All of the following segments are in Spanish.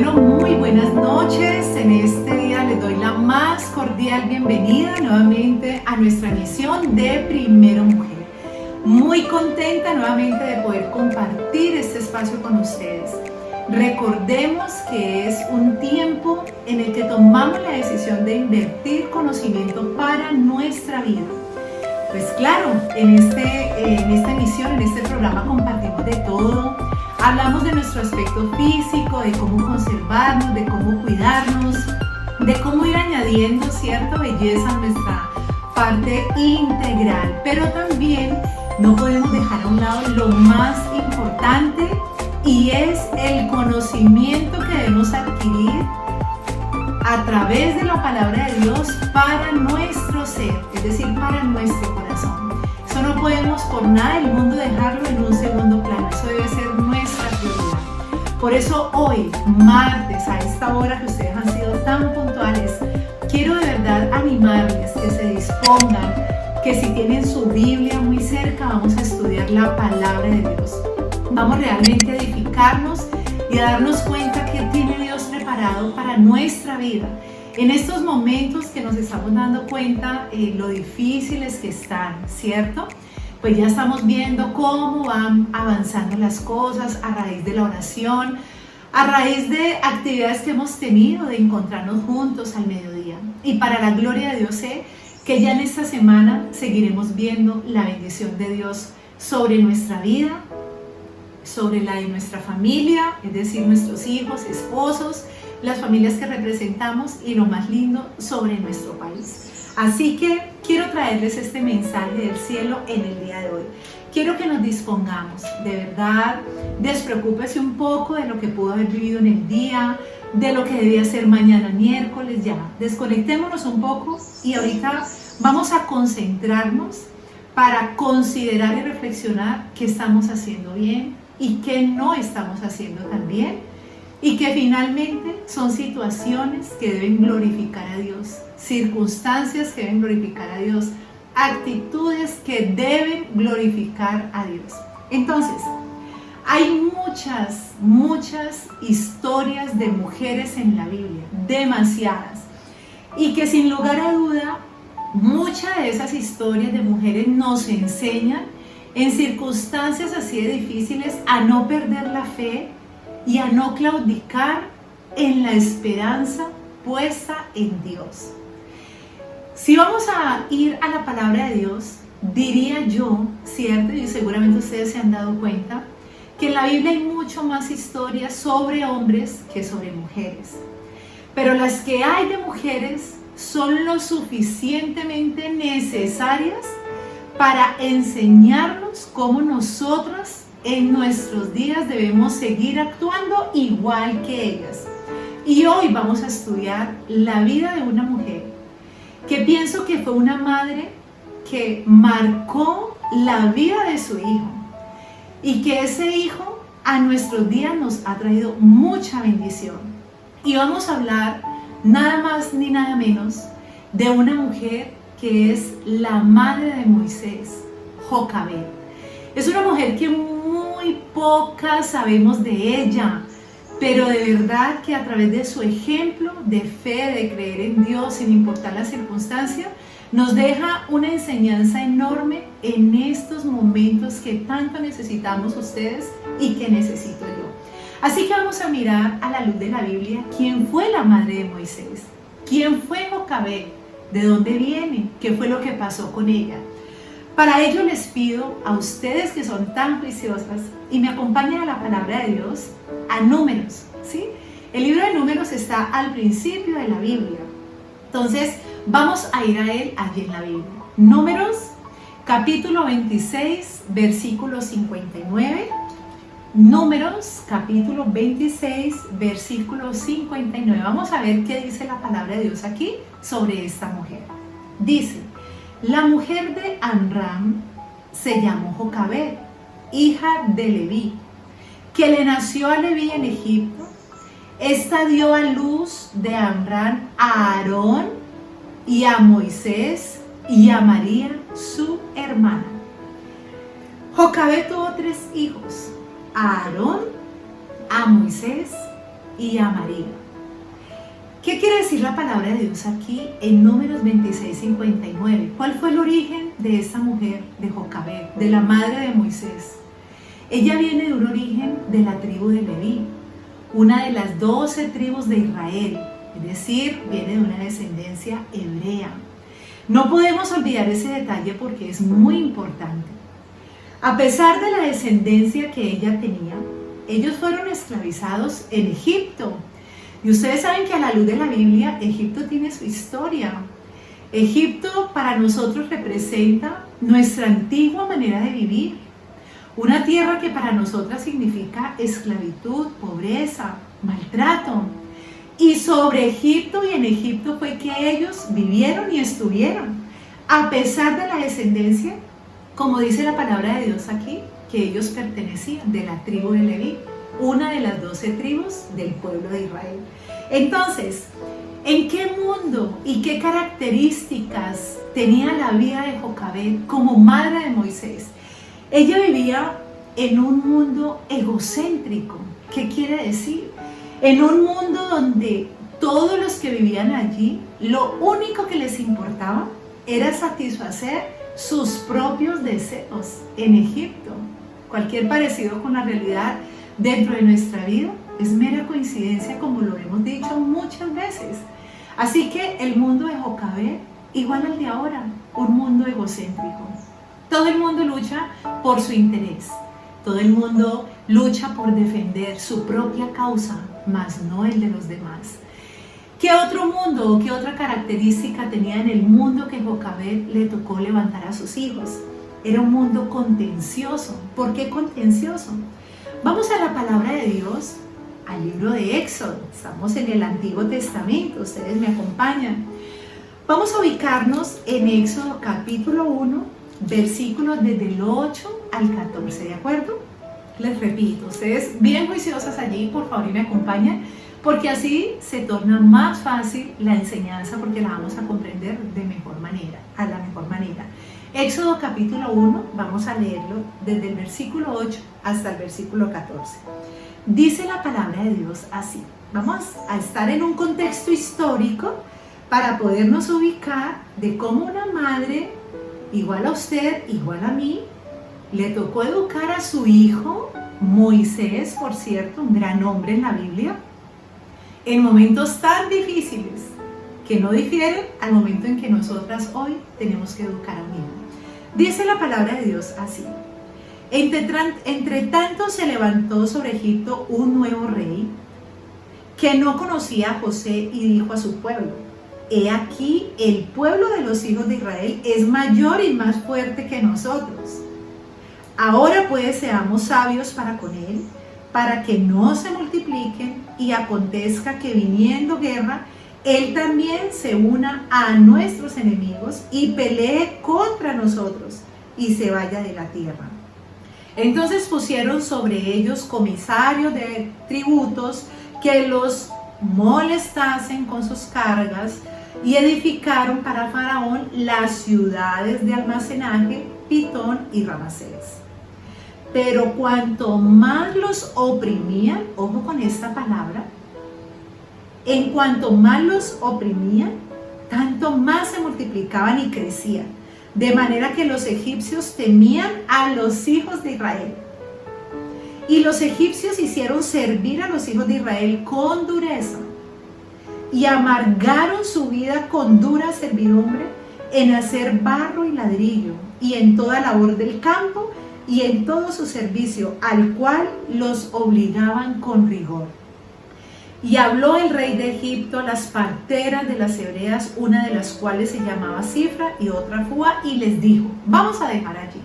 Bueno, muy buenas noches. En este día les doy la más cordial bienvenida nuevamente a nuestra emisión de Primero Mujer. Muy contenta nuevamente de poder compartir este espacio con ustedes. Recordemos que es un tiempo en el que tomamos la decisión de invertir conocimiento para nuestra vida. Pues claro, en esta emisión, en este programa compartimos de todo. Hablamos de nuestro aspecto físico, de cómo conservarnos, de cómo cuidarnos, de cómo ir añadiendo cierta belleza a nuestra parte integral. Pero también no podemos dejar a un lado lo más importante, y es el conocimiento que debemos adquirir a través de la palabra de Dios para nuestro ser, es decir, para nuestro corazón. Eso no podemos por nada del mundo dejarlo en un segundo plano, eso debe ser nuestra prioridad. Por eso hoy, martes, a esta hora que ustedes han sido tan puntuales, quiero de verdad animarles que se dispongan, que si tienen su Biblia muy cerca, vamos a estudiar la palabra de Dios. Vamos realmente a edificarnos y a darnos cuenta que tiene Dios preparado para nuestra vida. En estos momentos que nos estamos dando cuenta lo difíciles que están, ¿cierto? Pues ya estamos viendo cómo van avanzando las cosas a raíz de la oración, a raíz de actividades que hemos tenido, de encontrarnos juntos al mediodía. Y para la gloria de Dios sé que ya en esta semana seguiremos viendo la bendición de Dios sobre nuestra vida, sobre la de nuestra familia, es decir, nuestros hijos, esposos, las familias que representamos y lo más lindo, sobre nuestro país. Así que quiero traerles este mensaje del cielo en el día de hoy. Quiero que nos dispongamos, de verdad, despreocúpese un poco de lo que pudo haber vivido en el día, de lo que debía ser mañana miércoles, ya. Desconectémonos un poco y ahorita vamos a concentrarnos para considerar y reflexionar qué estamos haciendo bien y qué no estamos haciendo tan bien, y que finalmente son situaciones que deben glorificar a Dios, circunstancias que deben glorificar a Dios, actitudes que deben glorificar a Dios. Entonces, hay muchas historias de mujeres en la Biblia, demasiadas, y que sin lugar a duda, muchas de esas historias de mujeres nos enseñan en circunstancias así de difíciles a no perder la fe y a no claudicar en la esperanza puesta en Dios. Si vamos a ir a la palabra de Dios, diría yo, ¿cierto? Y seguramente ustedes se han dado cuenta, que en la Biblia hay mucho más historias sobre hombres que sobre mujeres. Pero las que hay de mujeres son lo suficientemente necesarias para enseñarnos cómo nosotras en nuestros días debemos seguir actuando igual que ellas. Y hoy vamos a estudiar la vida de una mujer que pienso que fue una madre que marcó la vida de su hijo, y que ese hijo a nuestros días nos ha traído mucha bendición. Y vamos a hablar nada más ni nada menos de una mujer que es la madre de Moisés, Jocabed. Es una mujer que muy pocas sabemos de ella, pero de verdad que a través de su ejemplo de fe, de creer en Dios sin importar la circunstancia, nos deja una enseñanza enorme en estos momentos que tanto necesitamos ustedes y que necesito yo. Así que vamos a mirar a la luz de la Biblia quién fue la madre de Moisés, quién fue Jocabed, de dónde viene, qué fue lo que pasó con ella. Para ello les pido a ustedes que son tan juiciosas y me acompañen a la palabra de Dios, a Números, ¿sí? El libro de Números está al principio de la Biblia. Entonces vamos a ir a él allí en la Biblia. Números, capítulo 26, versículo 59. Números, capítulo 26, versículo 59. Vamos a ver qué dice la palabra de Dios aquí sobre esta mujer. Dice: la mujer de Amram se llamó Jocabed, hija de Leví, que le nació a Leví en Egipto. Esta dio a luz de Amram a Aarón y a Moisés y a María, su hermana. Jocabed tuvo 3 hijos: a Aarón, a Moisés y a María. ¿Qué quiere decir la palabra de Dios aquí en Números 26:59? ¿Cuál fue el origen de esta mujer, de Jocabed, de la madre de Moisés? Ella viene de un origen de la tribu de Leví, una de las 12 tribus de Israel, es decir, viene de una descendencia hebrea. No podemos olvidar ese detalle porque es muy importante. A pesar de la descendencia que ella tenía, ellos fueron esclavizados en Egipto. Y ustedes saben que a la luz de la Biblia, Egipto tiene su historia. Egipto para nosotros representa nuestra antigua manera de vivir. Una tierra que para nosotras significa esclavitud, pobreza, maltrato. Y sobre Egipto y en Egipto fue que ellos vivieron y estuvieron. A pesar de la descendencia, como dice la palabra de Dios aquí, que ellos pertenecían de la tribu de Leví, una de las 12 tribus del pueblo de Israel. Entonces, ¿en qué mundo y qué características tenía la vida de Jocabed como madre de Moisés? Ella vivía en un mundo egocéntrico. ¿Qué quiere decir? En un mundo donde todos los que vivían allí, lo único que les importaba era satisfacer sus propios deseos en Egipto. Cualquier parecido con la realidad dentro de nuestra vida es mera coincidencia, como lo hemos dicho muchas veces. Así que el mundo de Jocabed, igual al de ahora, un mundo egocéntrico. Todo el mundo lucha por su interés. Todo el mundo lucha por defender su propia causa, mas no el de los demás. ¿Qué otro mundo o qué otra característica tenía en el mundo que Jocabed le tocó levantar a sus hijos? Era un mundo contencioso. ¿Por qué contencioso? Vamos a la palabra de Dios, al libro de Éxodo. Estamos en el Antiguo Testamento, ustedes me acompañan. Vamos a ubicarnos en Éxodo capítulo 1, versículos desde el 8 al 14, ¿de acuerdo? Les repito, ustedes bien juiciosas allí, por favor, y me acompañan, porque así se torna más fácil la enseñanza, porque la vamos a comprender de mejor manera, a la mejor manera. Éxodo capítulo 1, vamos a leerlo desde el versículo 8 hasta el versículo 14. Dice la palabra de Dios así. Vamos a estar en un contexto histórico para podernos ubicar de cómo una madre, igual a usted, igual a mí, le tocó educar a su hijo, Moisés, por cierto, un gran hombre en la Biblia, en momentos tan difíciles que no difieren al momento en que nosotras hoy tenemos que educar a un hijo. Dice la palabra de Dios así. Entre tanto se levantó sobre Egipto un nuevo rey que no conocía a José y dijo a su pueblo: he aquí, el pueblo de los hijos de Israel es mayor y más fuerte que nosotros. Ahora pues seamos sabios para con él, para que no se multipliquen y acontezca que viniendo guerra, él también se una a nuestros enemigos y pelee contra nosotros y se vaya de la tierra. Entonces pusieron sobre ellos comisarios de tributos que los molestasen con sus cargas y edificaron para Faraón las ciudades de almacenaje, Pitón y Ramasés. Pero cuanto más los oprimían, ojo con esta palabra, en cuanto más los oprimían, tanto más se multiplicaban y crecían, de manera que los egipcios temían a los hijos de Israel. Y los egipcios hicieron servir a los hijos de Israel con dureza y amargaron su vida con dura servidumbre en hacer barro y ladrillo y en toda labor del campo y en todo su servicio, al cual los obligaban con rigor. Y habló el rey de Egipto a las parteras de las hebreas, una de las cuales se llamaba Cifra y otra Fúa, y les dijo: vamos a dejar allí.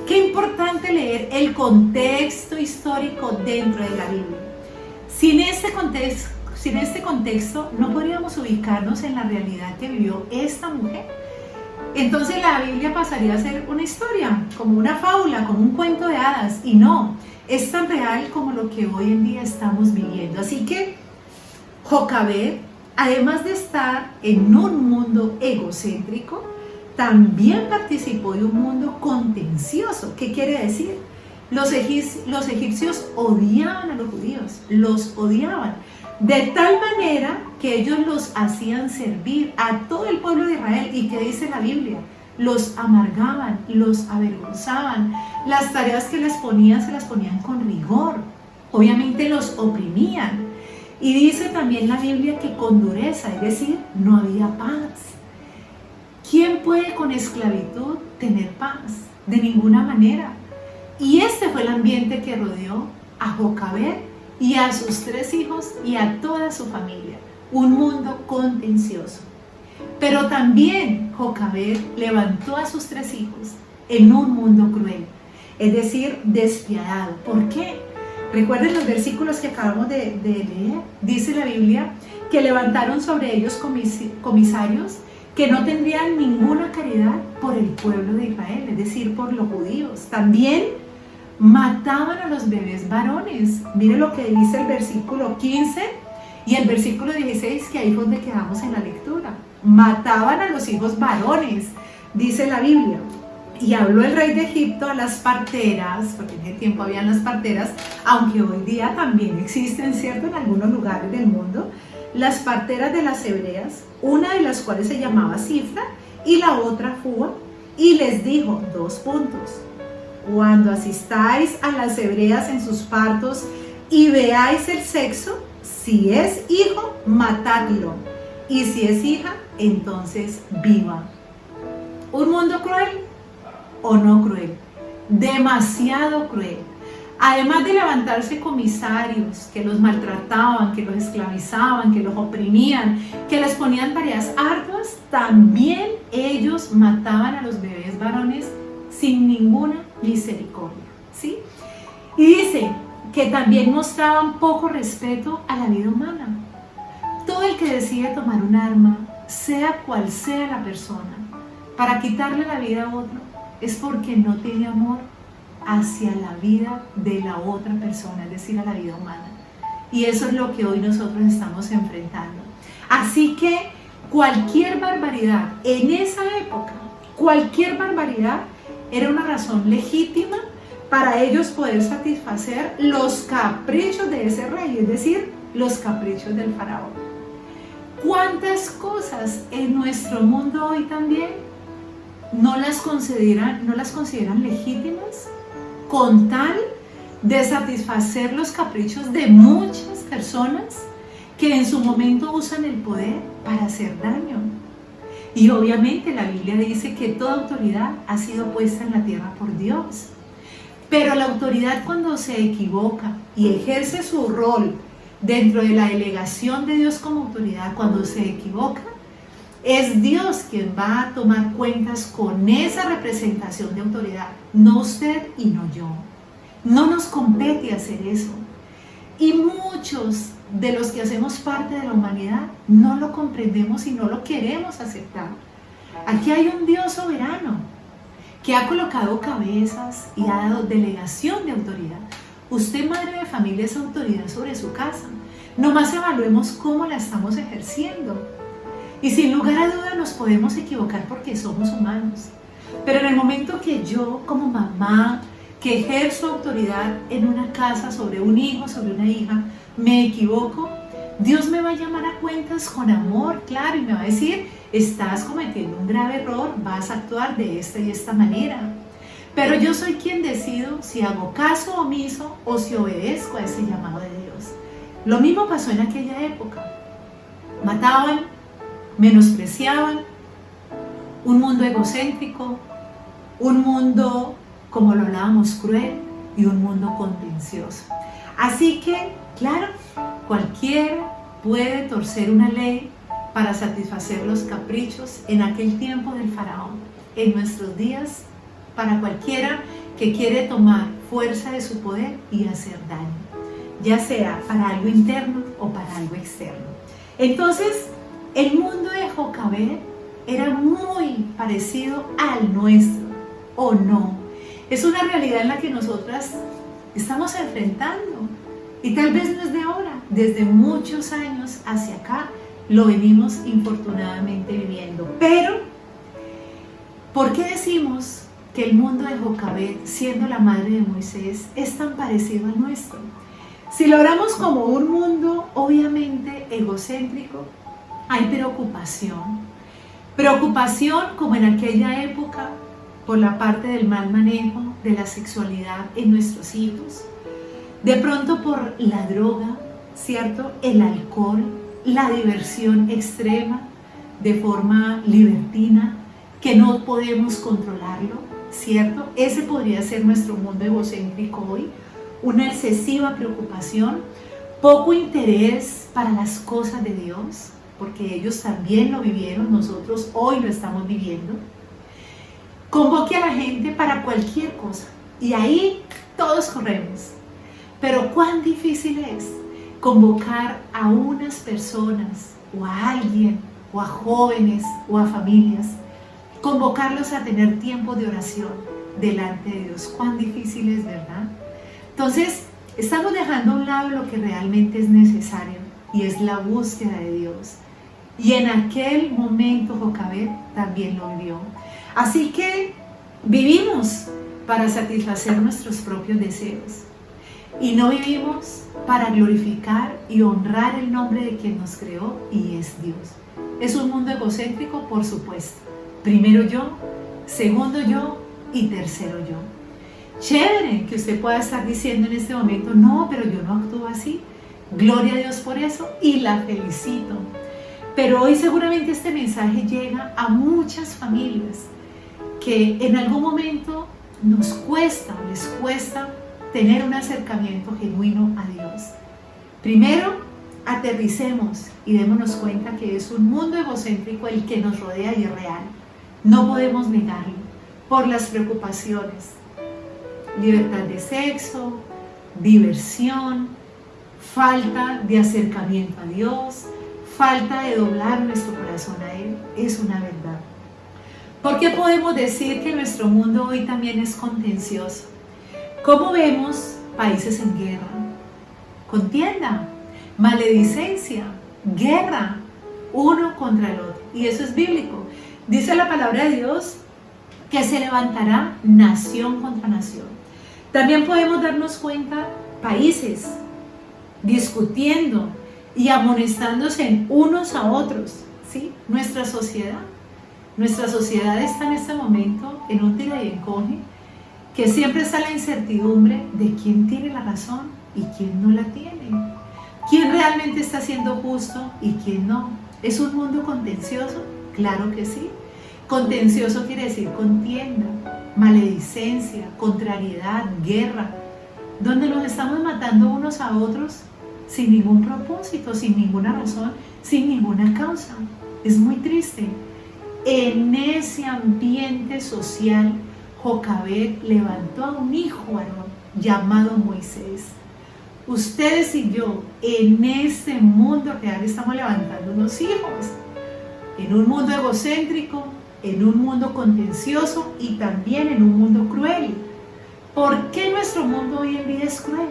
Qué importante leer el contexto histórico dentro de la Biblia. Sin este contexto no podríamos ubicarnos en la realidad que vivió esta mujer. Entonces la Biblia pasaría a ser una historia, como una fábula, como un cuento de hadas, y no, es tan real como lo que hoy en día estamos viviendo. Así que Jocabed, además de estar en un mundo egocéntrico, también participó de un mundo contencioso. ¿Qué quiere decir? Los egipcios odiaban a los judíos, los odiaban, de tal manera que ellos los hacían servir a todo el pueblo de Israel. ¿Y qué dice la Biblia? Los amargaban, los avergonzaban, las tareas que les ponían se las ponían con rigor, obviamente los oprimían. Y dice también la Biblia que con dureza, es decir, no había paz. ¿Quién puede con esclavitud tener paz? De ninguna manera. Y este fue el ambiente que rodeó a Jocabed y a sus 3 hijos y a toda su familia. Un mundo contencioso. Pero también Jocabed levantó a sus 3 hijos en un mundo cruel, es decir, despiadado. ¿Por qué? Recuerden los versículos que acabamos de leer. Dice la Biblia que levantaron sobre ellos comisarios que no tendrían ninguna caridad por el pueblo de Israel, es decir, por los judíos. También mataban a los bebés varones. Mire lo que dice el versículo 15 y el versículo 16, que ahí fue donde quedamos en la lectura. Mataban a los hijos varones, dice la Biblia. Y habló el rey de Egipto a las parteras, porque en ese tiempo habían las parteras, aunque hoy día también existen, ¿cierto?, en algunos lugares del mundo, las parteras de las hebreas, una de las cuales se llamaba Cifra y la otra Fua, y les dijo, 2 puntos, cuando asistáis a las hebreas en sus partos y veáis el sexo, si es hijo, matadlo, y si es hija, entonces viva. ¿Un mundo cruel o no cruel? Demasiado cruel. Además de levantarse comisarios que los maltrataban, que los esclavizaban, que los oprimían, que les ponían tareas arduas, también ellos mataban a los bebés varones sin ninguna misericordia, ¿sí? Y dice que también mostraban poco respeto a la vida humana. Todo el que decide tomar un arma, sea cual sea la persona, para quitarle la vida a otro, es porque no tiene amor hacia la vida de la otra persona, es decir, a la vida humana. Y eso es lo que hoy nosotros estamos enfrentando. Así que cualquier barbaridad en esa época, cualquier barbaridad era una razón legítima para ellos poder satisfacer los caprichos de ese rey, es decir, los caprichos del faraón. ¿Cuántas cosas en nuestro mundo hoy también no las consideran legítimas con tal de satisfacer los caprichos de muchas personas que en su momento usan el poder para hacer daño? Y obviamente la Biblia dice que toda autoridad ha sido puesta en la tierra por Dios. Pero la autoridad, cuando se equivoca y ejerce su rol dentro de la delegación de Dios como autoridad, cuando se equivoca, es Dios quien va a tomar cuentas con esa representación de autoridad, no usted y no yo. No nos compete hacer eso. Y muchos de los que hacemos parte de la humanidad no lo comprendemos y no lo queremos aceptar. Aquí hay un Dios soberano que ha colocado cabezas y ha dado delegación de autoridad. Usted, madre de familia, es autoridad sobre su casa. Nomás evaluemos cómo la estamos ejerciendo. Y sin lugar a duda nos podemos equivocar porque somos humanos. Pero en el momento que yo, como mamá, que ejerzo autoridad en una casa sobre un hijo, sobre una hija, me equivoco, Dios me va a llamar a cuentas con amor, claro, y me va a decir, estás cometiendo un grave error, vas a actuar de esta y esta manera. Pero yo soy quien decido si hago caso omiso o si obedezco a ese llamado de Dios. Lo mismo pasó en aquella época. Mataban, menospreciaban, un mundo egocéntrico, un mundo, como lo hablábamos, cruel, y un mundo contencioso. Así que, claro, cualquiera puede torcer una ley para satisfacer los caprichos en aquel tiempo del faraón. En nuestros días, para cualquiera que quiere tomar fuerza de su poder y hacer daño, ya sea para algo interno o para algo externo. Entonces, el mundo de Jocabed era muy parecido al nuestro, ¿o no? Es una realidad en la que nosotras estamos enfrentando, y tal vez no es de ahora, desde muchos años hacia acá lo venimos infortunadamente viviendo. Pero, ¿por qué decimos que el mundo de Jocabet, siendo la madre de Moisés, es tan parecido al nuestro. Si lo oramos como un mundo obviamente egocéntrico, hay preocupación. Preocupación como en aquella época por la parte del mal manejo de la sexualidad en nuestros hijos. De pronto por la droga, ¿cierto? El alcohol, la diversión extrema de forma libertina que no podemos controlarlo, ¿cierto? Ese podría ser nuestro mundo egocéntrico hoy. Una excesiva preocupación, poco interés para las cosas de Dios, porque ellos también lo vivieron, nosotros hoy lo estamos viviendo. Convoque a la gente para cualquier cosa y ahí todos corremos. Pero cuán difícil es convocar a unas personas o a alguien o a jóvenes o a familias, convocarlos a tener tiempo de oración delante de Dios. Cuán difícil es, ¿verdad? Entonces, estamos dejando a un lado lo que realmente es necesario y es la búsqueda de Dios. Y en aquel momento Jocabet también lo vivió. Así que vivimos para satisfacer nuestros propios deseos y no vivimos para glorificar y honrar el nombre de quien nos creó y es Dios. Es un mundo egocéntrico, por supuesto. Primero yo, segundo yo y tercero yo. Chévere que usted pueda estar diciendo en este momento, no, pero yo no actúo así. Gloria a Dios por eso y la felicito. Pero hoy seguramente este mensaje llega a muchas familias que en algún momento nos cuesta o les cuesta tener un acercamiento genuino a Dios. Primero, aterricemos y démonos cuenta que es un mundo egocéntrico el que nos rodea y es real. No podemos negarlo por las preocupaciones. Libertad de sexo, diversión, falta de acercamiento a Dios, falta de doblar nuestro corazón a Él, es una verdad. ¿Por qué podemos decir que nuestro mundo hoy también es contencioso? ¿Cómo vemos países en guerra? Contienda, maledicencia, guerra, uno contra el otro. Y eso es bíblico. Dice la palabra de Dios que se levantará nación contra nación. También podemos darnos cuenta países discutiendo y amonestándose unos a otros, ¿sí? Nuestra sociedad está en este momento en un tira y encoge, que siempre está la incertidumbre de quién tiene la razón y quién no la tiene, quién realmente está siendo justo y quién no. ¿Es un mundo contencioso? Claro que sí. Contencioso quiere decir contienda, maledicencia, contrariedad, guerra, donde nos estamos matando unos a otros sin ningún propósito, sin ninguna razón, sin ninguna causa. Es muy triste. En ese ambiente social, Jocabet levantó a un hijo varón llamado Moisés. Ustedes y yo, en este mundo real, estamos levantando unos hijos. En un mundo egocéntrico, en un mundo contencioso y también en un mundo cruel. ¿Por qué nuestro mundo hoy en día es cruel?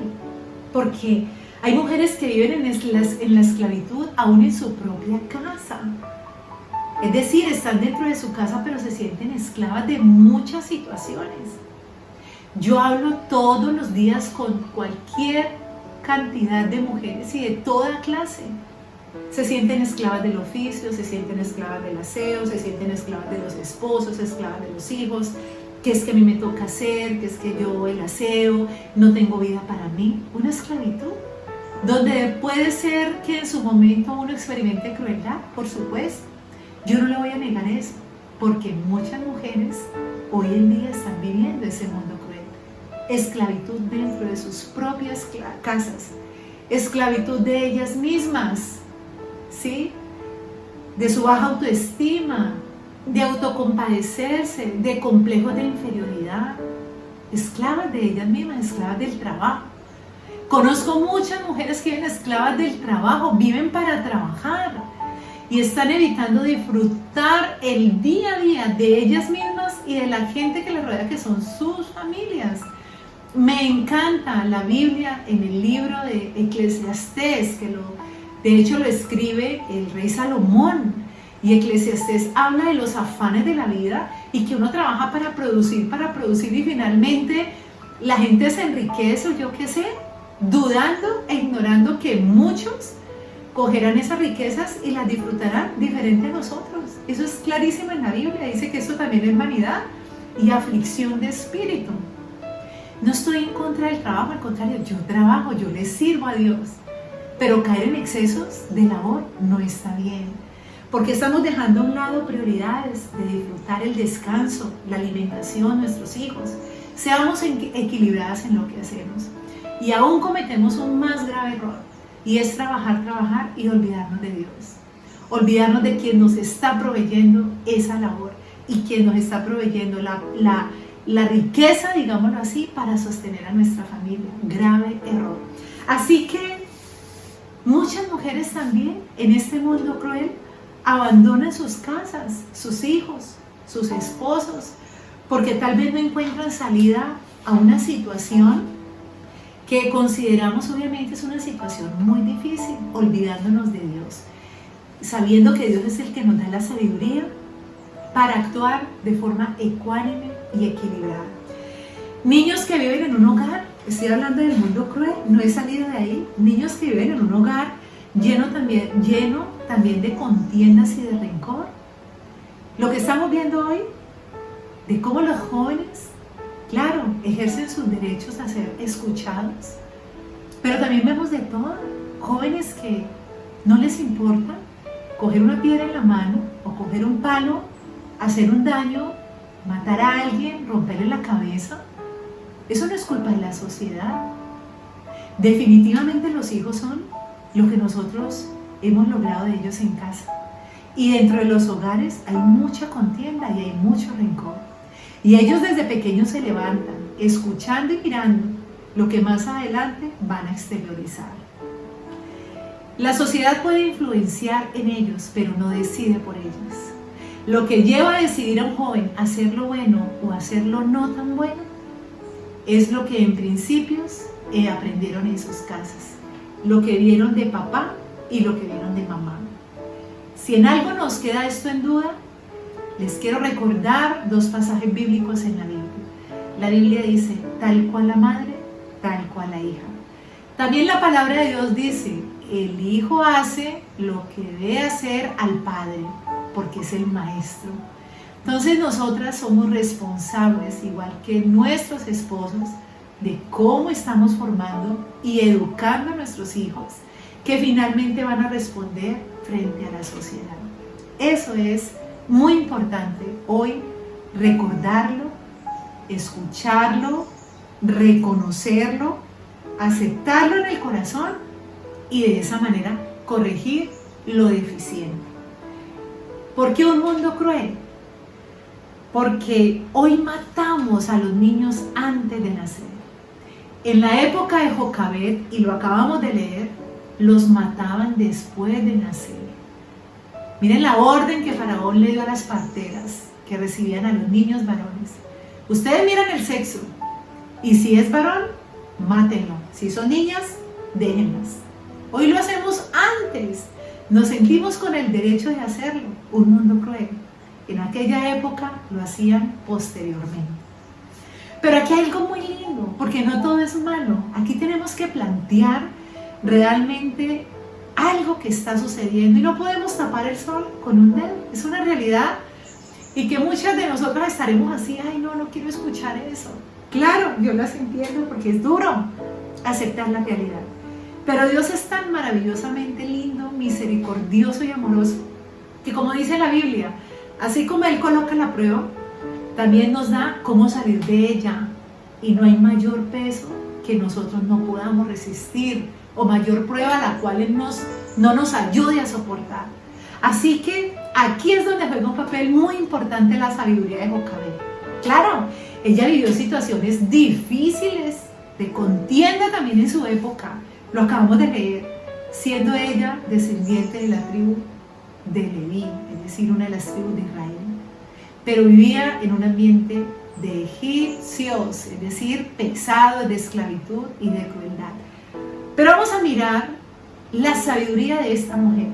Porque hay mujeres que viven en la esclavitud aún en su propia casa. Es decir, están dentro de su casa pero se sienten esclavas de muchas situaciones. Yo hablo todos los días con cualquier cantidad de mujeres y de toda clase. Se sienten esclavas del oficio, se sienten esclavas del aseo, se sienten esclavas de los esposos, esclavas de los hijos, que es que a mí me toca hacer, que es que yo el aseo, no tengo vida para mí. Una esclavitud, donde puede ser que en su momento uno experimente crueldad, por supuesto. Yo no le voy a negar eso, porque muchas mujeres hoy en día están viviendo ese mundo cruel. Esclavitud dentro de sus propias casas, esclavitud de ellas mismas, ¿sí? De su baja autoestima, de autocompadecerse, de complejos de inferioridad, esclavas de ellas mismas, esclavas del trabajo. Conozco muchas mujeres que viven esclavas del trabajo, viven para trabajar y están evitando disfrutar el día a día de ellas mismas y de la gente que les rodea, que son sus familias. Me encanta la Biblia en el libro de Eclesiastés, de hecho lo escribe el rey Salomón, Y Eclesiastés habla de los afanes de la vida y que uno trabaja para producir y finalmente la gente se enriquece o yo qué sé, dudando e ignorando que muchos cogerán esas riquezas y las disfrutarán diferente a nosotros. Eso es clarísimo en la Biblia, dice que eso también es vanidad y aflicción de espíritu. No estoy en contra del trabajo, al contrario, yo trabajo, yo le sirvo a Dios, pero caer en excesos de labor no está bien, porque estamos dejando a un lado prioridades de disfrutar el descanso, la alimentación, nuestros hijos. Seamos equilibradas en lo que hacemos. Y aún cometemos un más grave error, y es trabajar y olvidarnos de Dios. Olvidarnos de quien nos está proveyendo esa labor y quien nos está proveyendo la riqueza, digámoslo así, para sostener a nuestra familia. Grave error. Así que muchas mujeres también en este mundo cruel abandonan sus casas, sus hijos, sus esposos, porque tal vez no encuentran salida a una situación que consideramos obviamente es una situación muy difícil, olvidándonos de Dios, sabiendo que Dios es el que nos da la sabiduría para actuar de forma ecuánime y equilibrada. Niños que viven en un hogar, estoy hablando del mundo cruel, no he salido de ahí, niños que viven en un hogar lleno también de contiendas y de rencor. Lo que estamos viendo hoy, de cómo los jóvenes, claro, ejercen sus derechos a ser escuchados, pero también vemos de todo, jóvenes que no les importa coger una piedra en la mano o coger un palo, hacer un daño, matar a alguien, romperle la cabeza. Eso no es culpa de la sociedad. Definitivamente los hijos son lo que nosotros hemos logrado de ellos en casa. Y dentro de los hogares hay mucha contienda y hay mucho rencor. Y ellos desde pequeños se levantan, escuchando y mirando lo que más adelante van a exteriorizar. La sociedad puede influenciar en ellos, pero no decide por ellos. Lo que lleva a decidir a un joven hacer lo bueno o hacer lo no tan bueno es lo que en principios aprendieron en sus casas, lo que vieron de papá y lo que vieron de mamá. Si en algo nos queda esto en duda, les quiero recordar dos pasajes bíblicos en la Biblia. La Biblia dice, tal cual la madre, tal cual la hija. También la palabra de Dios dice, el hijo hace lo que debe hacer al padre, porque es el maestro. Entonces nosotras somos responsables, igual que nuestros esposos, de cómo estamos formando y educando a nuestros hijos, que finalmente van a responder frente a la sociedad. Eso es muy importante hoy, recordarlo, escucharlo, reconocerlo, aceptarlo en el corazón y de esa manera corregir lo deficiente. ¿Por qué un mundo cruel? Porque hoy matamos a los niños antes de nacer. En la época de Jocabed, y lo acabamos de leer, los mataban después de nacer. Miren la orden que Faraón le dio a las parteras que recibían a los niños varones. Ustedes miran el sexo, y si es varón, mátenlo. Si son niñas, déjenlas. Hoy lo hacemos antes. Nos sentimos con el derecho de hacerlo. Un mundo cruel. En aquella época lo hacían posteriormente. Pero aquí hay algo muy lindo, porque no todo es malo. Aquí tenemos que plantear realmente algo que está sucediendo y no podemos tapar el sol con un dedo. Es una realidad y que muchas de nosotras estaremos así, ay no quiero escuchar eso. Claro, yo las entiendo porque es duro aceptar la realidad. Pero Dios es tan maravillosamente lindo, misericordioso y amoroso, que como dice la Biblia, así como Él coloca la prueba, también nos da cómo salir de ella. Y no hay mayor peso que nosotros no podamos resistir, o mayor prueba a la cual Él no nos ayude a soportar. Así que aquí es donde juega un papel muy importante la sabiduría de Jocabed. Claro, ella vivió situaciones difíciles, de contienda también en su época. Lo acabamos de leer, siendo ella descendiente de la tribu de Leví, es decir, una de las tribus de Israel. Pero vivía en un ambiente de egipcios, es decir, pesado, de esclavitud y de crueldad. Pero vamos a mirar la sabiduría de esta mujer.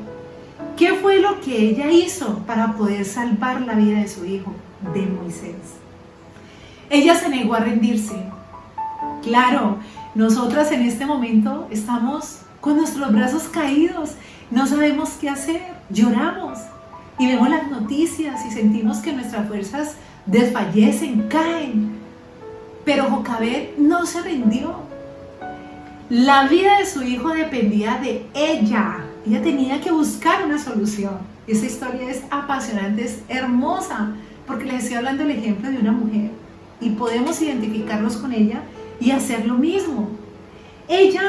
¿Qué fue lo que ella hizo para poder salvar la vida de su hijo, de Moisés? Ella se negó a rendirse. Claro, nosotras en este momento estamos con nuestros brazos caídos, no sabemos qué hacer, lloramos y vemos las noticias y sentimos que nuestras fuerzas desfallecen, caen. Pero Jocabed no se rindió. La vida de su hijo dependía de ella. Ella tenía que buscar una solución. Esa historia es apasionante, es hermosa, porque les estoy hablando del ejemplo de una mujer y podemos identificarnos con ella y hacer lo mismo. Ella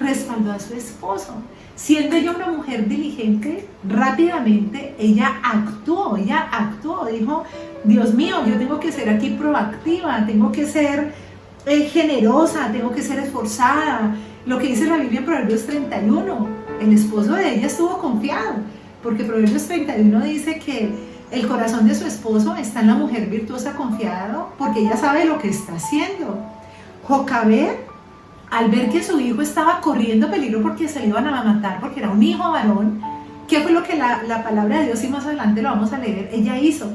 respaldó a su esposo. Siendo ella una mujer diligente, rápidamente ella actuó, dijo, Dios mío, yo tengo que ser aquí proactiva, tengo que ser generosa, tengo que ser esforzada. Lo que dice la Biblia en Proverbios 31, el esposo de ella estuvo confiado, porque Proverbios 31 dice que el corazón de su esposo está en la mujer virtuosa confiada, porque ella sabe lo que está haciendo. Jocabed, al ver que su hijo estaba corriendo peligro porque se le iban a matar, porque era un hijo varón, ¿qué fue lo que la palabra de Dios, y más adelante lo vamos a leer, ella hizo?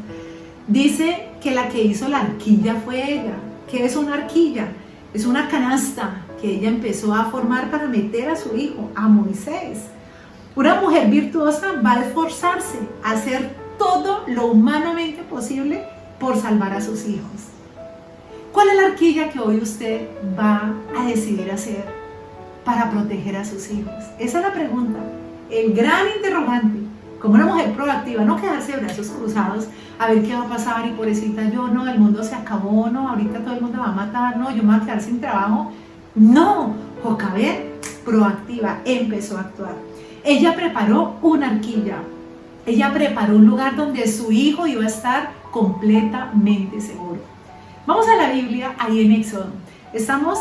Dice que la que hizo la arquilla fue ella. ¿Qué es una arquilla? Es una canasta que ella empezó a formar para meter a su hijo, a Moisés. Una mujer virtuosa va a esforzarse a hacer todo lo humanamente posible por salvar a sus hijos. ¿Cuál es la arquilla que hoy usted va a decidir hacer para proteger a sus hijos? Esa es la pregunta, el gran interrogante. Como una mujer proactiva, no quedarse de brazos cruzados a ver qué va a pasar y pobrecita yo, no, el mundo se acabó, no, ahorita todo el mundo va a matar, no, yo me voy a quedar sin trabajo. No, Jocabed, proactiva, empezó a actuar. Ella preparó una arquilla, ella preparó un lugar donde su hijo iba a estar completamente seguro. Vamos a la Biblia, ahí en Éxodo. Estábamos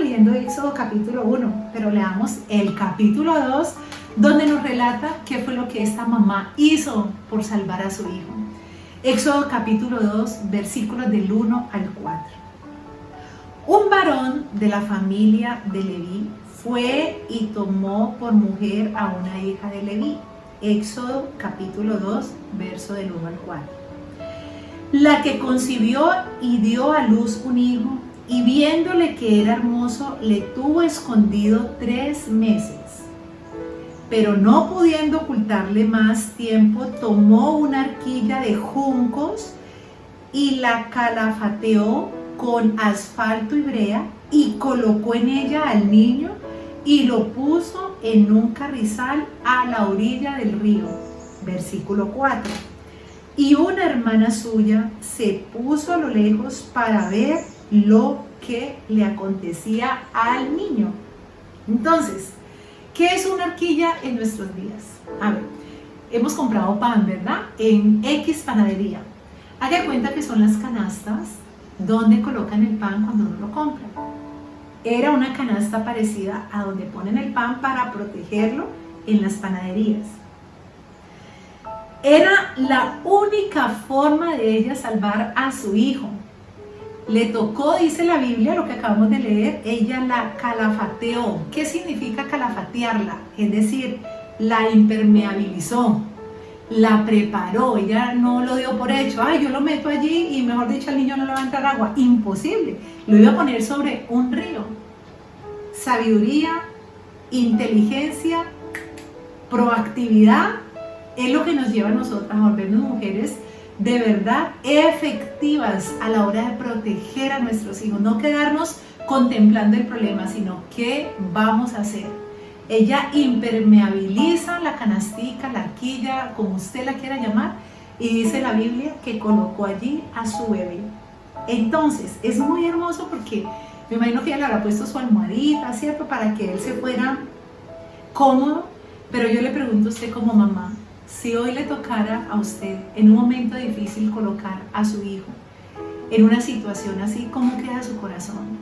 leyendo Éxodo capítulo 1, pero leamos el capítulo 2, donde nos relata qué fue lo que esta mamá hizo por salvar a su hijo. Éxodo capítulo 2, versículos del 1 al 4. Un varón de la familia de Leví fue y tomó por mujer a una hija de Leví. Éxodo capítulo 2, verso del 1 al 4. La que concibió y dio a luz un hijo, y viéndole que era hermoso, le tuvo escondido 3 meses. Pero no pudiendo ocultarle más tiempo, tomó una arquilla de juncos y la calafateó con asfalto y brea y colocó en ella al niño y lo puso en un carrizal a la orilla del río. Versículo 4. Y una hermana suya se puso a lo lejos para ver lo que le acontecía al niño. Entonces, ¿qué es una arquilla en nuestros días? A ver, hemos comprado pan, ¿verdad? En X panadería. Haga cuenta que son las canastas donde colocan el pan cuando uno lo compra. Era una canasta parecida a donde ponen el pan para protegerlo en las panaderías. Era la única forma de ella salvar a su hijo. Le tocó, dice la Biblia, lo que acabamos de leer, ella la calafateó. ¿Qué significa calafatearla? Es decir, la impermeabilizó, la preparó, ella no lo dio por hecho. Ay, yo lo meto allí y mejor dicho al niño no le va a entrar agua. Imposible, lo iba a poner sobre un río. Sabiduría, inteligencia, proactividad es lo que nos lleva a nosotras a volvernos mujeres de verdad efectivas a la hora de proteger a nuestros hijos, no quedarnos contemplando el problema, sino qué vamos a hacer. Ella impermeabiliza la canastica, la arquilla, como usted la quiera llamar, y dice la Biblia que colocó allí a su bebé. Entonces, es muy hermoso porque me imagino que ella le habrá puesto su almohadita, ¿cierto? Para que él se fuera cómodo, pero yo le pregunto a usted como mamá, si hoy le tocara a usted en un momento difícil colocar a su hijo en una situación así, ¿cómo queda su corazón?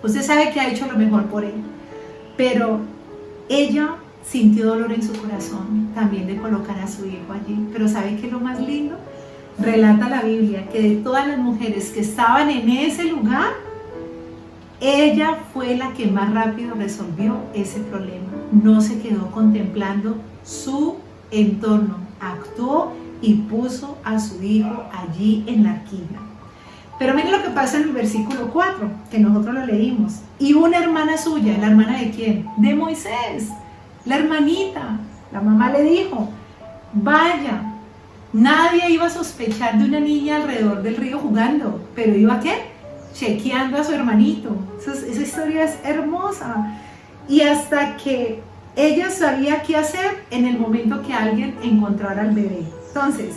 Usted sabe que ha hecho lo mejor por él, pero ella sintió dolor en su corazón también de colocar a su hijo allí. Pero ¿sabe qué es lo más lindo? Relata la Biblia que de todas las mujeres que estaban en ese lugar, ella fue la que más rápido resolvió ese problema. No se quedó contemplando su entorno, actuó y puso a su hijo allí en la arquilla. Pero miren lo que pasa en el versículo 4, que nosotros lo leímos. Y una hermana suya, ¿la hermana de quién? De Moisés, la hermanita. La mamá le dijo, vaya. Nadie iba a sospechar de una niña alrededor del río jugando, pero iba, ¿qué? Chequeando a su hermanito. Esa historia es hermosa. Y hasta que ella sabía qué hacer en el momento que alguien encontrara al bebé. Entonces,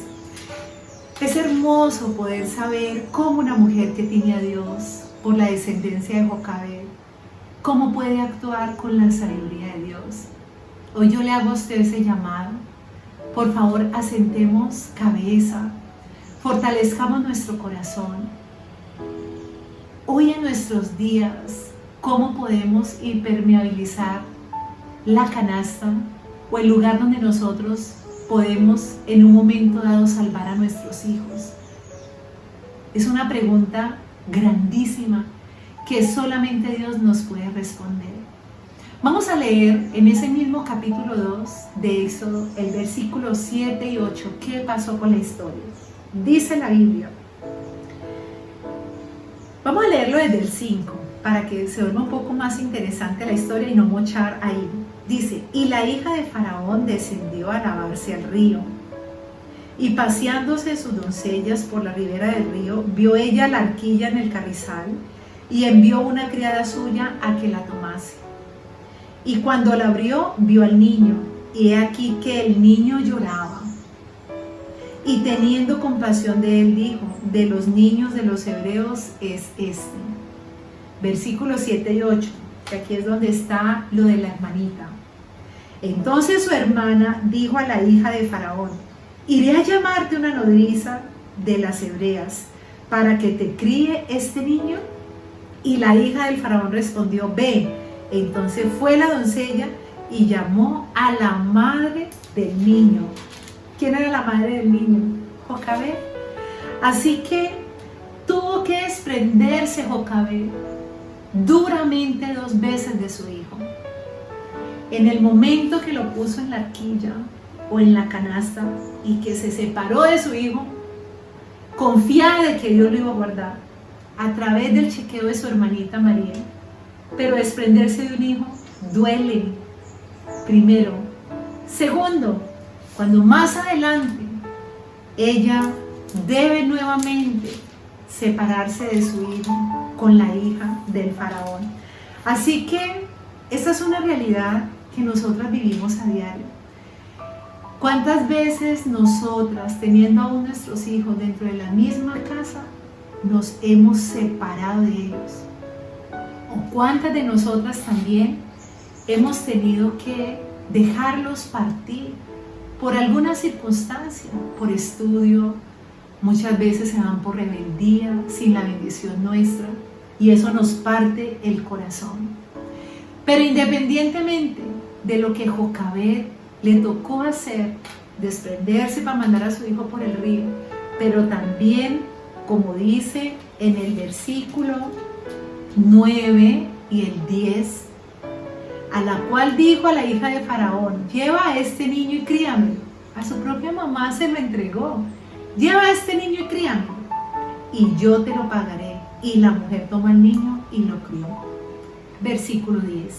es hermoso poder saber cómo una mujer que tiene a Dios por la descendencia de Jocabed, cómo puede actuar con la sabiduría de Dios. Hoy yo le hago a usted ese llamado. Por favor, asentemos cabeza, fortalezcamos nuestro corazón. Hoy en nuestros días, ¿cómo podemos impermeabilizar la canasta o el lugar donde nosotros podemos en un momento dado salvar a nuestros hijos? Es una pregunta grandísima que solamente Dios nos puede responder. Vamos a leer en ese mismo capítulo 2 de Éxodo, el versículo 7 y 8, ¿qué pasó con la historia? Dice la Biblia. Vamos a leerlo desde el 5, para que se vuelva un poco más interesante la historia y no mochar ahí. Dice, y la hija de Faraón descendió a lavarse al río, y paseándose sus doncellas por la ribera del río, vio ella la arquilla en el carrizal, y envió una criada suya a que la tomase. Y cuando la abrió, vio al niño, y he aquí que el niño lloraba. Y teniendo compasión de él, dijo, de los niños de los hebreos es este. Versículos 7 y 8, que aquí es donde está lo de la hermanita. Entonces su hermana dijo a la hija de Faraón, iré a llamarte una nodriza de las hebreas, para que te críe este niño. Y la hija del Faraón respondió, ve. Entonces fue la doncella y llamó a la madre del niño. ¿Quién era la madre del niño? Jocabed. Así que tuvo que desprenderse Jocabed duramente 2 veces de su hijo. En el momento que lo puso en la arquilla o en la canasta y que se separó de su hijo, confiada de que Dios lo iba a guardar a través del chequeo de su hermanita María. Pero desprenderse de un hijo duele, primero. Segundo, cuando más adelante ella debe nuevamente separarse de su hijo con la hija del Faraón. Así que esa es una realidad que nosotras vivimos a diario. ¿Cuántas veces nosotras, teniendo aún nuestros hijos dentro de la misma casa, nos hemos separado de ellos? ¿O cuántas de nosotras también hemos tenido que dejarlos partir por alguna circunstancia, por estudio? Muchas veces se van por rebeldía, sin la bendición nuestra, y eso nos parte el corazón. Pero independientemente de lo que Jocabed le tocó hacer, desprenderse para mandar a su hijo por el río, pero también, como dice en el versículo 9 y el 10, a la cual dijo a la hija de Faraón, lleva a este niño y críamelo. A su propia mamá se lo entregó. Lleva a este niño y críamelo, y yo te lo pagaré. Y la mujer toma al niño y lo crió. Versículo 10.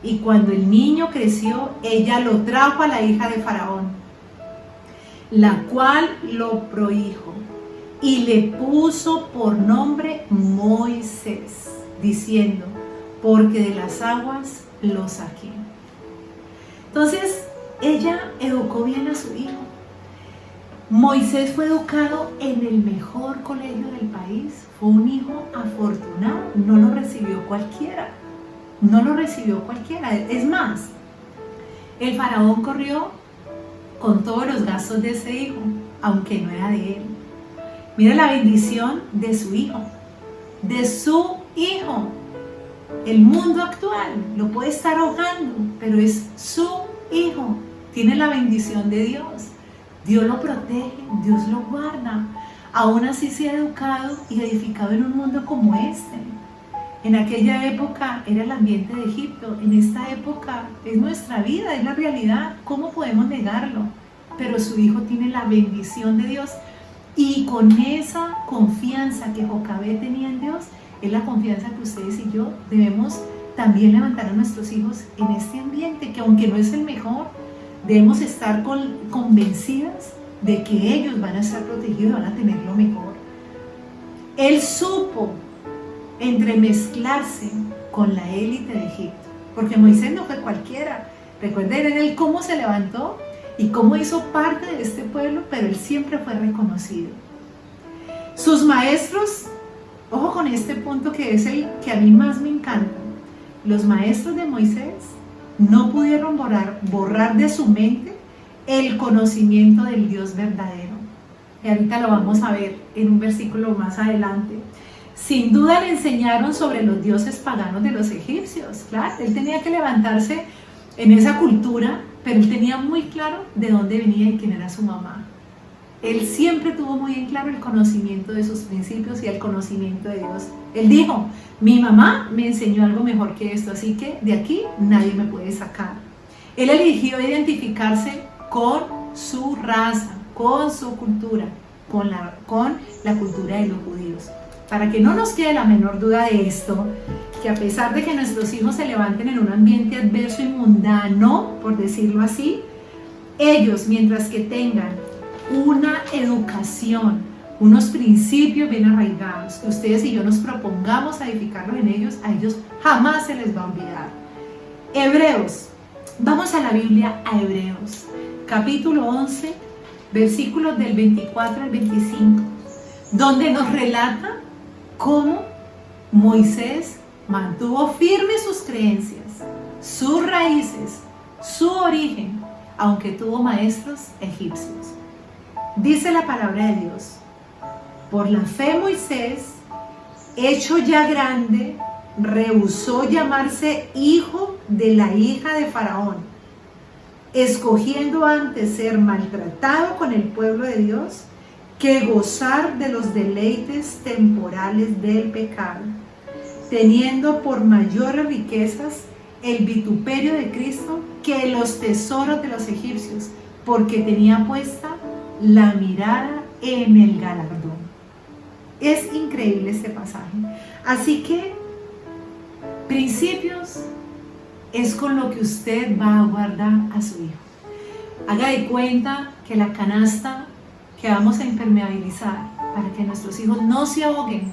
Y cuando el niño creció, ella lo trajo a la hija de Faraón, la cual lo prohijo y le puso por nombre Moisés, diciendo, porque de las aguas lo saqué. Entonces, ella educó bien a su hijo. Moisés fue educado en el mejor colegio del país. Fue un hijo afortunado. No lo recibió cualquiera. No lo recibió cualquiera. Es más, el faraón corrió con todos los gastos de ese hijo, aunque no era de él. Mira la bendición de su hijo. De su hijo. El mundo actual lo puede estar ahogando, pero es su hijo. Tiene la bendición de Dios. Dios lo protege, Dios lo guarda. Aún así se ha educado y edificado en un mundo como este. En aquella época era el ambiente de Egipto, en esta época es nuestra vida, es la realidad, ¿cómo podemos negarlo? Pero su hijo tiene la bendición de Dios, y con esa confianza que Jocabed tenía en Dios, es la confianza que ustedes y yo debemos también levantar a nuestros hijos en este ambiente, que aunque no es el mejor, debemos estar convencidas de que ellos van a estar protegidos, van a tener lo mejor. Él supo entremezclarse con la élite de Egipto, porque Moisés no fue cualquiera. Recuerden él cómo se levantó y cómo hizo parte de este pueblo, pero él siempre fue reconocido. Sus maestros, ojo con este punto que es el que a mí más me encanta, los maestros de Moisés no pudieron borrar de su mente el conocimiento del Dios verdadero. Y ahorita lo vamos a ver en un versículo más adelante. Sin duda le enseñaron sobre los dioses paganos de los egipcios. Claro, él tenía que levantarse en esa cultura, pero él tenía muy claro de dónde venía y quién era su mamá. Él siempre tuvo muy en claro el conocimiento de sus principios y el conocimiento de Dios. Él dijo, mi mamá me enseñó algo mejor que esto, así que de aquí nadie me puede sacar. Él eligió identificarse con su raza, con su cultura, con la cultura de los judíos. Para que no nos quede la menor duda de esto, que a pesar de que nuestros hijos se levanten en un ambiente adverso y mundano, por decirlo así, ellos, mientras que tengan una educación, unos principios bien arraigados, que ustedes y yo nos propongamos a edificarlos en ellos, a ellos jamás se les va a olvidar. Hebreos, vamos a la Biblia, a Hebreos, capítulo 11, versículos del 24 al 25, donde nos relata cómo Moisés mantuvo firmes sus creencias, sus raíces, su origen, aunque tuvo maestros egipcios. Dice la palabra de Dios, por la fe Moisés, hecho ya grande, rehusó llamarse hijo de la hija de Faraón, escogiendo antes ser maltratado con el pueblo de Dios que gozar de los deleites temporales del pecado, teniendo por mayores riquezas el vituperio de Cristo que los tesoros de los egipcios, porque tenía puesta la mirada en el galardón. Es increíble este pasaje. Así que, principios es con lo que usted va a guardar a su hijo. Haga de cuenta que la canasta que vamos a impermeabilizar para que nuestros hijos no se ahoguen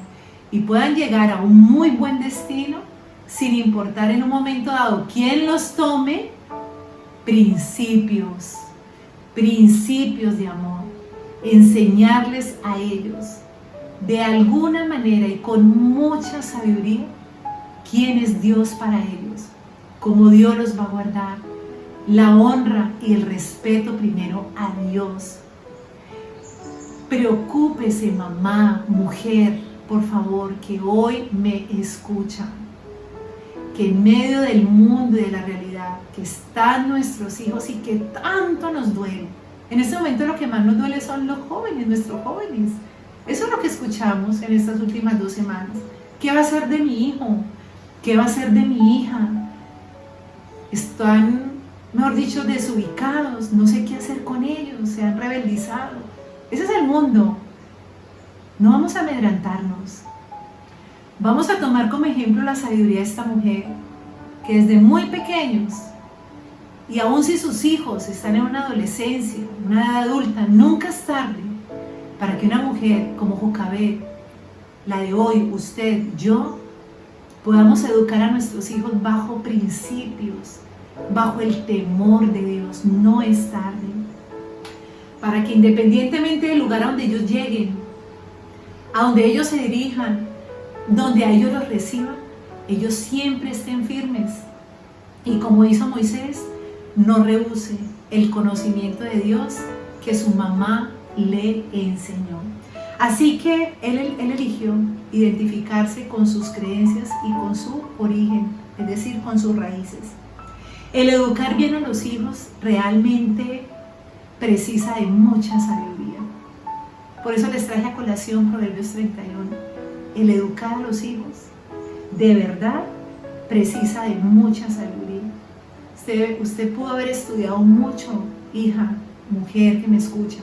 y puedan llegar a un muy buen destino, sin importar en un momento dado quién los tome, principios de amor, enseñarles a ellos de alguna manera y con mucha sabiduría quién es Dios para ellos, cómo Dios los va a guardar, la honra y el respeto primero a Dios. Preocúpese, mamá, mujer, por favor, que hoy me escuchan, que en medio del mundo y de la realidad que están nuestros hijos y que tanto nos duele, en este momento lo que más nos duele son los jóvenes, nuestros jóvenes. Eso es lo que escuchamos en estas últimas 2 semanas. ¿Qué va a ser de mi hijo? ¿Qué va a ser de mi hija? Están, mejor dicho, desubicados, no sé qué hacer con ellos, se han rebeldizado. Ese es el mundo. No vamos a amedrantarnos. Vamos a tomar como ejemplo la sabiduría de esta mujer, que desde muy pequeños, y aun si sus hijos están en una adolescencia, una edad adulta, nunca es tarde para que una mujer como Jocabed, la de hoy, usted, yo, podamos educar a nuestros hijos bajo principios, bajo el temor de Dios. No es tarde. Para que independientemente del lugar a donde ellos lleguen, a donde ellos se dirijan, donde a ellos los reciban, ellos siempre estén firmes. Y como hizo Moisés, no rehúse el conocimiento de Dios que su mamá le enseñó. Así que él eligió identificarse con sus creencias y con su origen, es decir, con sus raíces. El educar bien a los hijos realmente precisa de mucha sabiduría. Por eso les traje a colación Proverbios 31. El educar a los hijos de verdad precisa de mucha sabiduría. Usted pudo haber estudiado mucho, hija, mujer que me escucha,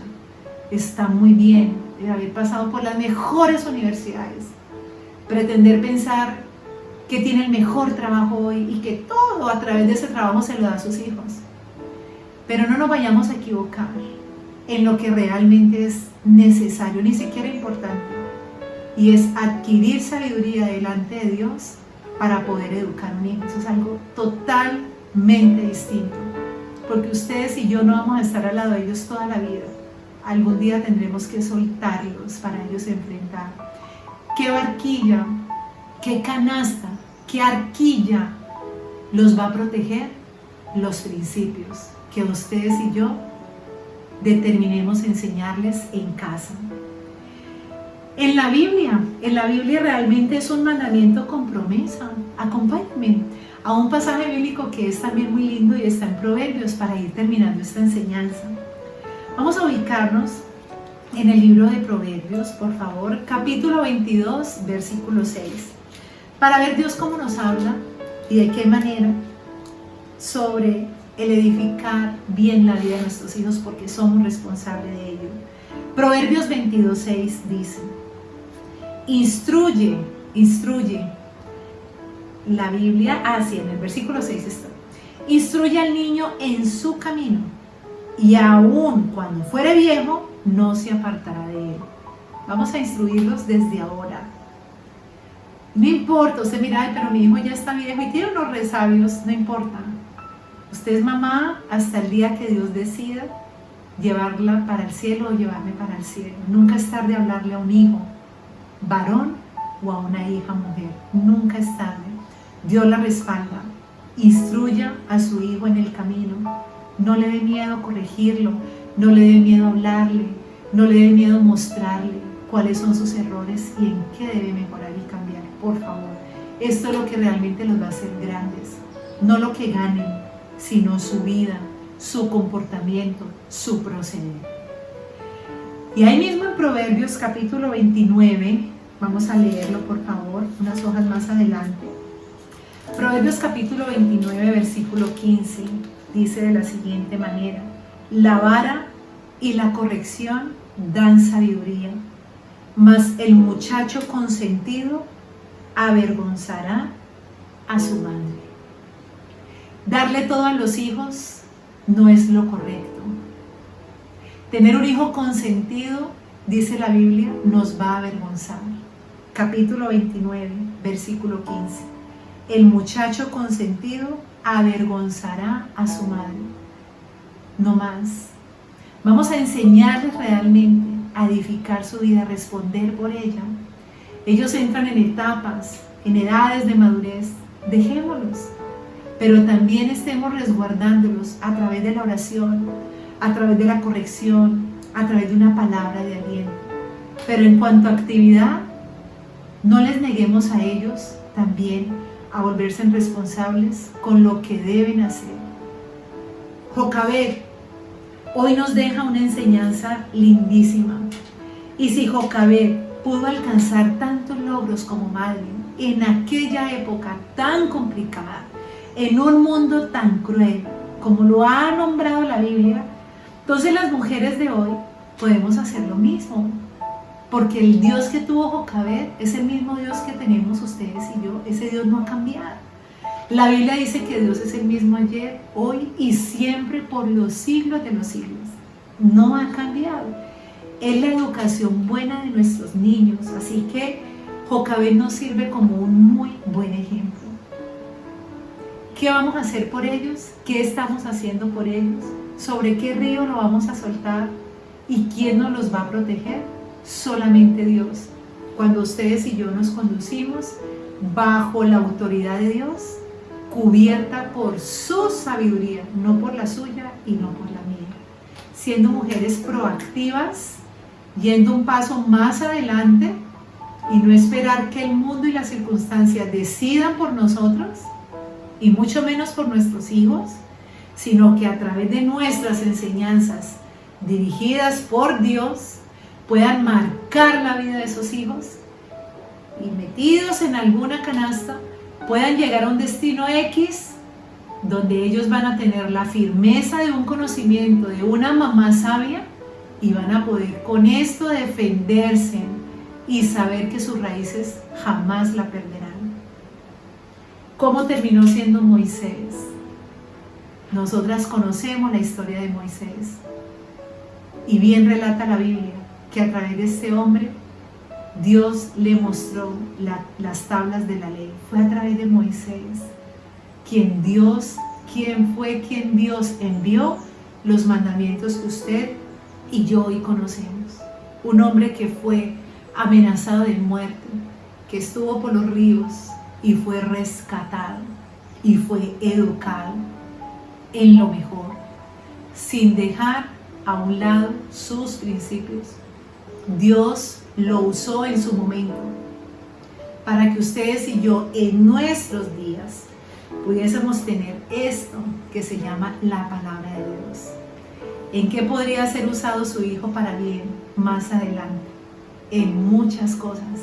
está muy bien, de haber pasado por las mejores universidades, pretender pensar que tiene el mejor trabajo hoy y que todo a través de ese trabajo se lo da a sus hijos. Pero no nos vayamos a equivocar en lo que realmente es necesario, ni siquiera importante, y es adquirir sabiduría delante de Dios para poder educar a un hijo. Eso es algo totalmente distinto, porque ustedes y yo no vamos a estar al lado de ellos toda la vida. Algún día tendremos que soltarlos para ellos enfrentar. ¿Qué barquilla, qué canasta, qué arquilla los va a proteger? Los principios que ustedes y yo determinemos enseñarles en casa. En la Biblia realmente es un mandamiento con promesa. Acompáñenme a un pasaje bíblico que es también muy lindo y está en Proverbios para ir terminando esta enseñanza. Vamos a ubicarnos en el libro de Proverbios, por favor, capítulo 22, versículo 6, para ver Dios cómo nos habla y de qué manera sobre el edificar bien la vida de nuestros hijos, porque somos responsables de ello. Proverbios 22, 6 dice: instruye. La Biblia, así en el versículo 6 está: instruye al niño en su camino, y aun cuando fuere viejo, no se apartará de él. Vamos a instruirlos desde ahora. No importa, usted mira, ay, pero mi hijo ya está viejo y tiene unos resabios, no importa. Usted es mamá hasta el día que Dios decida llevarla para el cielo o llevarme para el cielo. Nunca es tarde hablarle a un hijo, varón, o a una hija, mujer. Nunca es tarde. Dios la respalda. Instruya a su hijo en el camino. No le dé miedo corregirlo, no le dé miedo hablarle, no le dé miedo mostrarle cuáles son sus errores y en qué debe mejorar y cambiar. Por favor, esto es lo que realmente los va a hacer grandes. No lo que ganen, sino su vida, su comportamiento, su proceder. Y ahí mismo en Proverbios capítulo 29, vamos a leerlo por favor, unas hojas más adelante. Proverbios capítulo 29, versículo 15, dice de la siguiente manera: la vara y la corrección dan sabiduría, mas el muchacho consentido avergonzará a su madre. Darle todo a los hijos no es lo correcto. Tener un hijo consentido, dice la Biblia, nos va a avergonzar. Capítulo 29, versículo 15. El muchacho consentido avergonzará a su madre. No más. Vamos a enseñarles realmente a edificar su vida, a responder por ella. Ellos entran en etapas, en edades de madurez. Dejémoslos. Pero también estemos resguardándolos a través de la oración, a través de la corrección, a través de una palabra de aliento. Pero en cuanto a actividad, no les neguemos a ellos también a volverse responsables con lo que deben hacer. Jocabed hoy nos deja una enseñanza lindísima. Y si Jocabed pudo alcanzar tantos logros como madre en aquella época tan complicada, en un mundo tan cruel como lo ha nombrado la Biblia, entonces las mujeres de hoy podemos hacer lo mismo, porque el Dios que tuvo Jocabed es el mismo Dios que tenemos ustedes y yo. Ese Dios no ha cambiado. La Biblia dice que Dios es el mismo ayer, hoy y siempre por los siglos de los siglos. No ha cambiado. Es la educación buena de nuestros niños, así que Jocabed nos sirve como un muy buen ejemplo. ¿Qué vamos a hacer por ellos? ¿Qué estamos haciendo por ellos? ¿Sobre qué río lo vamos a soltar? ¿Y quién nos los va a proteger? Solamente Dios. Cuando ustedes y yo nos conducimos bajo la autoridad de Dios, cubierta por su sabiduría, no por la suya y no por la mía. Siendo mujeres proactivas, yendo un paso más adelante y no esperar que el mundo y las circunstancias decidan por nosotros, y mucho menos por nuestros hijos, sino que a través de nuestras enseñanzas dirigidas por Dios puedan marcar la vida de esos hijos y metidos en alguna canasta puedan llegar a un destino X donde ellos van a tener la firmeza de un conocimiento de una mamá sabia y van a poder con esto defenderse y saber que sus raíces jamás la perderán. ¿Cómo terminó siendo Moisés? Nosotras conocemos la historia de Moisés y bien relata la Biblia que a través de este hombre Dios le mostró las tablas de la ley. Fue a través de Moisés quien Dios envió los mandamientos que usted y yo hoy conocemos. Un hombre que fue amenazado de muerte, que estuvo por los ríos y fue rescatado y fue educado en lo mejor, sin dejar a un lado sus principios. Dios lo usó en su momento para que ustedes y yo en nuestros días pudiésemos tener esto que se llama la palabra de Dios. ¿En qué podría ser usado su hijo para bien más adelante? En muchas cosas.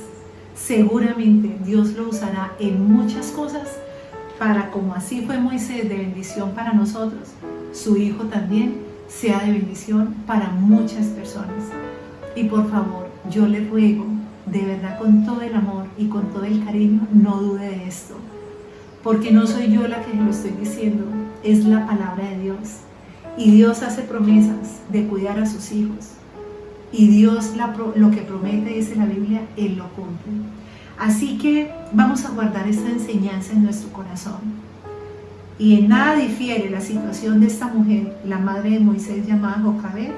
Seguramente Dios lo usará en muchas cosas para, como así fue Moisés de bendición para nosotros, su hijo también sea de bendición para muchas personas. Y por favor, yo le ruego, de verdad, con todo el amor y con todo el cariño, no dude de esto, porque no soy yo la que lo estoy diciendo, es la palabra de Dios. Y Dios hace promesas de cuidar a sus hijos. Y Dios lo que promete, dice la Biblia, Él lo cumple. Así que vamos a guardar esta enseñanza en nuestro corazón. Y en nada difiere la situación de esta mujer, la madre de Moisés llamada Jocabed,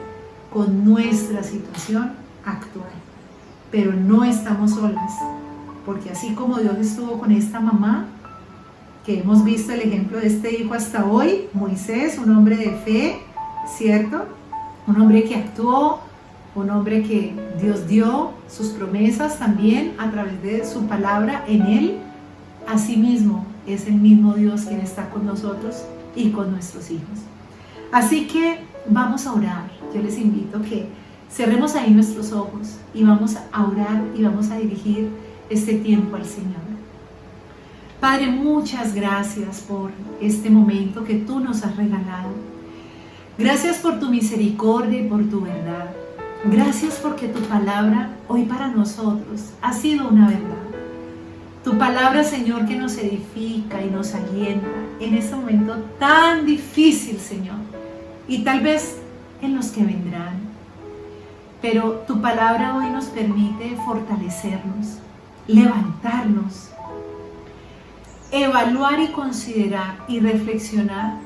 con nuestra situación actual. Pero no estamos solas, porque así como Dios estuvo con esta mamá, que hemos visto el ejemplo de este hijo hasta hoy, Moisés, un hombre de fe, ¿cierto? Un hombre que actuó, un hombre que Dios dio sus promesas también a través de su palabra en él. Asimismo, es el mismo Dios quien está con nosotros y con nuestros hijos. Así que vamos a orar. Yo les invito a que cerremos ahí nuestros ojos y vamos a orar y vamos a dirigir este tiempo al Señor. Padre, muchas gracias por este momento que tú nos has regalado. Gracias por tu misericordia y por tu verdad. Gracias porque tu palabra hoy para nosotros ha sido una verdad. Tu palabra, Señor, que nos edifica y nos alienta en este momento tan difícil, Señor, y tal vez en los que vendrán. Pero tu palabra hoy nos permite fortalecernos, levantarnos, evaluar y considerar y reflexionar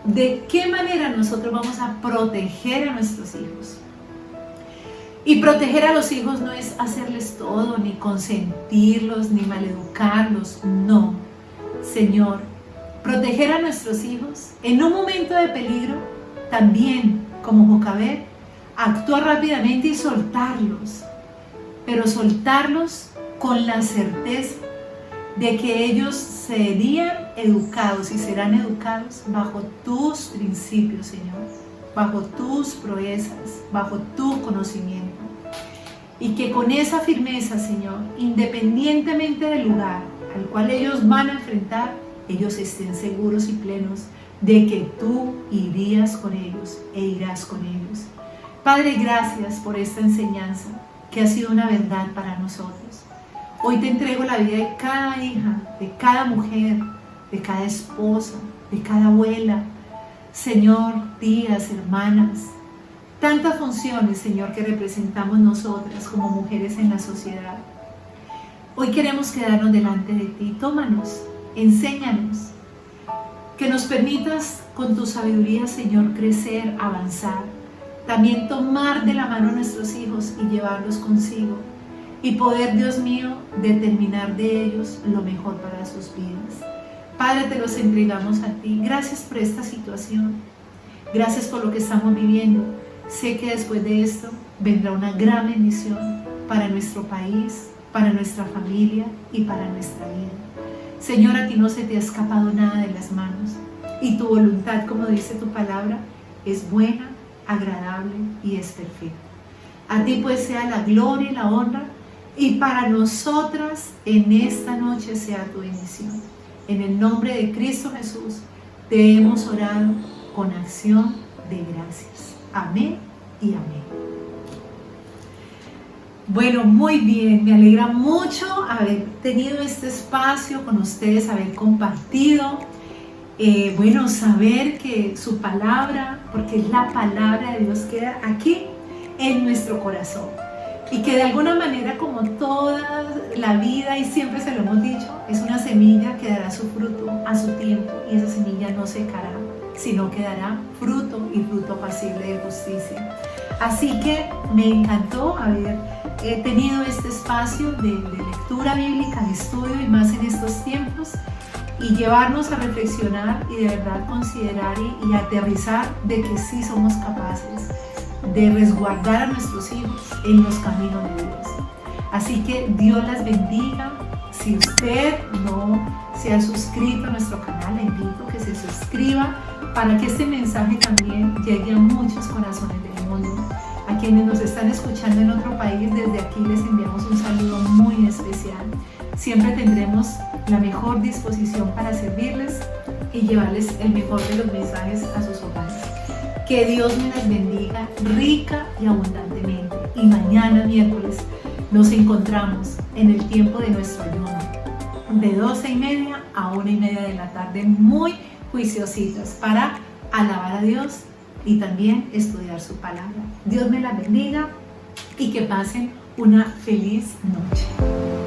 de qué manera nosotros vamos a proteger a nuestros hijos. Y proteger a los hijos no es hacerles todo, ni consentirlos, ni maleducarlos, no. Señor, proteger a nuestros hijos en un momento de peligro, también como Jocabed, actuar rápidamente y soltarlos, pero soltarlos con la certeza de que ellos serían educados y serán educados bajo tus principios, Señor, bajo tus proezas, bajo tu conocimiento. Y que con esa firmeza, Señor, independientemente del lugar al cual ellos van a enfrentar, ellos estén seguros y plenos de que tú irías con ellos e irás con ellos. Padre, gracias por esta enseñanza que ha sido una verdad para nosotros. Hoy te entrego la vida de cada hija, de cada mujer, de cada esposa, de cada abuela, Señor, tías, hermanas, tantas funciones, Señor, que representamos nosotras como mujeres en la sociedad. Hoy queremos quedarnos delante de ti. Tómanos, enséñanos, que nos permitas con tu sabiduría, Señor, crecer, avanzar, también tomar de la mano a nuestros hijos y llevarlos consigo y poder, Dios mío, determinar de ellos lo mejor para sus vidas. Padre, te los entregamos a ti. Gracias por esta situación. Gracias por lo que estamos viviendo. Sé que después de esto vendrá una gran bendición para nuestro país, para nuestra familia y para nuestra vida. Señor, a ti no se te ha escapado nada de las manos y tu voluntad, como dice tu palabra, es buena, agradable y es perfecta. A ti pues sea la gloria y la honra y para nosotras en esta noche sea tu bendición. En el nombre de Cristo Jesús te hemos orado con acción de gracias. Amén y amén. Bueno, muy bien, me alegra mucho haber tenido este espacio con ustedes, haber compartido, saber que su palabra, porque es la palabra de Dios, queda aquí en nuestro corazón y que de alguna manera, como toda la vida y siempre se lo hemos dicho, es una semilla que dará su fruto a su tiempo y esa semilla no secará, sino que dará fruto y fruto apacible de justicia. Así que me encantó haber tenido este espacio de lectura bíblica, de estudio y más en estos tiempos, y llevarnos a reflexionar y de verdad considerar y aterrizar de que sí somos capaces de resguardar a nuestros hijos en los caminos de Dios. Así que Dios las bendiga. Si usted no se ha suscrito a nuestro canal, le invito a que se suscriba para que este mensaje también llegue a muchos corazones del mundo. A quienes nos están escuchando en otro país, desde aquí les enviamos un saludo muy especial. Siempre tendremos la mejor disposición para servirles y llevarles el mejor de los mensajes a sus hogares. Que Dios me las bendiga rica y abundantemente. Y mañana miércoles nos encontramos en el tiempo de nuestro ayuno, de 12:30 a 1:30 de la tarde, muy juiciositas, para alabar a Dios y también estudiar su palabra. Dios me las bendiga y que pasen una feliz noche.